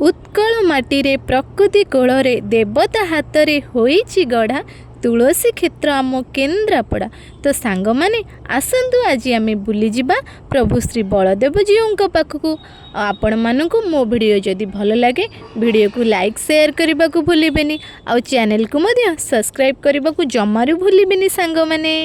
उत्कल माटी प्रकृति कोଳରେ देवता हाथ रे होईची गढ़ा तुलसी क्षेत्र आम केन्द्रापड़ा। तो सांग माने आसतु आज आम बुली जिबा प्रभु श्री बलदेवजीउ पाखक। आपण मानकु मो वीडियो जदि भल लगे वीडियो को लाइक शेयर करने को भूलिबेनी, आउ चैनल को मध्य सब्सक्राइब करने को जमारू भूलिबेनी सांग माने।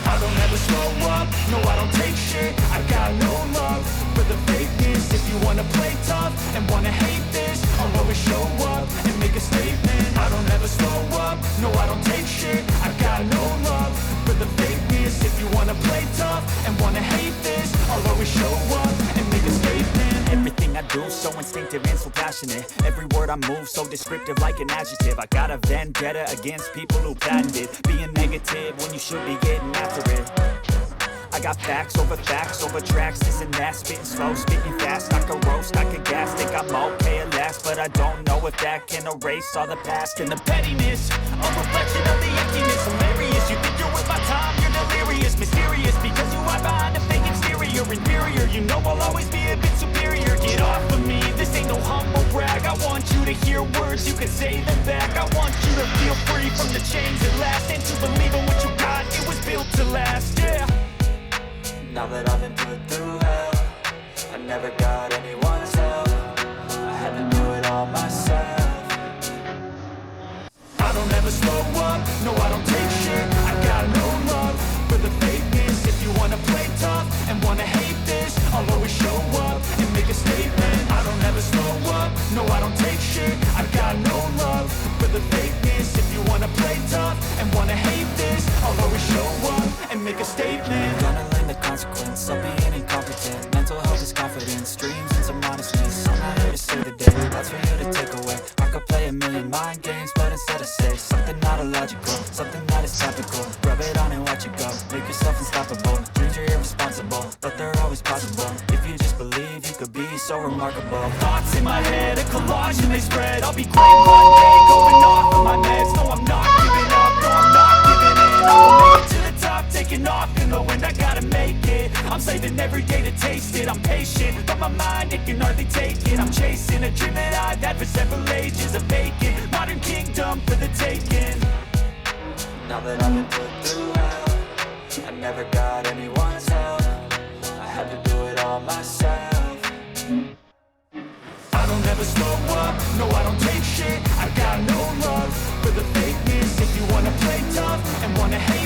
I don't ever slow up, no I don't take shit. I got no love for the fakeness. If you wanna play tough and wanna hate this, I'll always show up and make a statement. I don't ever slow up, no I don't take shit. I got no love for the fakeness. If you wanna play tough and wanna hate this, I'll always show up and make a statement. Everything I do so instinctive and so passionate. Every word I move so descriptive like an adjective. I got a vendetta against people who patented being negative when you should be getting after it. I got facts over tracks, this and that, spitting slow, spitting fast. I could roast, I could gas, think I'm okay at last, but I don't know if that can erase all the past and the pettiness. A reflection of the emptiness, hilarious. You think you're worth my time, you're delirious, mysterious, because you hide behind a fake exterior, inferior. You know I'll always be a bit superior. Get off of me, this ain't no humble brag. I want you to hear words, you can say them back. I want you to feel free from the chains at last, and to believe in what you got, it was built to last, yeah. Now that I've been put through hell, I never got anyone's help. I had to do it all myself. I don't ever slow up, no I don't take shit. I got no love for the fakeness. If you wanna play tough and wanna hate this, I'll always show up and make a statement. I don't ever slow up, no I don't take shit. I got no love for the fakeness. If you wanna play tough and wanna hate this, I'll always show up and make a statement. Consequence of being incompetent. Mental health is confidence, dreams and some modestness. I'm not here to save the day, that's for you to take away. I could play a million mind games, but instead I say something not illogical, something that is topical. Rub it on and watch it go, make yourself unstoppable. Dreams are irresponsible, but they're always possible. If you just believe, you could be so remarkable. Thoughts in my head, a collage and they spread. I'll be great one day, going off of my meds. No, I'm not giving up, no, I'm not giving in. I will make it to the top, taking off in the wind. I gotta make it, I'm saving every day to taste it. I'm patient, but my mind, it can hardly take it. I'm chasing a dream that I've had for several ages. A vacant, modern kingdom for the taking. Now that I've been put through hell, I never got anyone's help. I had to do it all myself. I don't ever slow up, no I don't take shit. I got no love for the fakeness. If you wanna play tough and wanna hate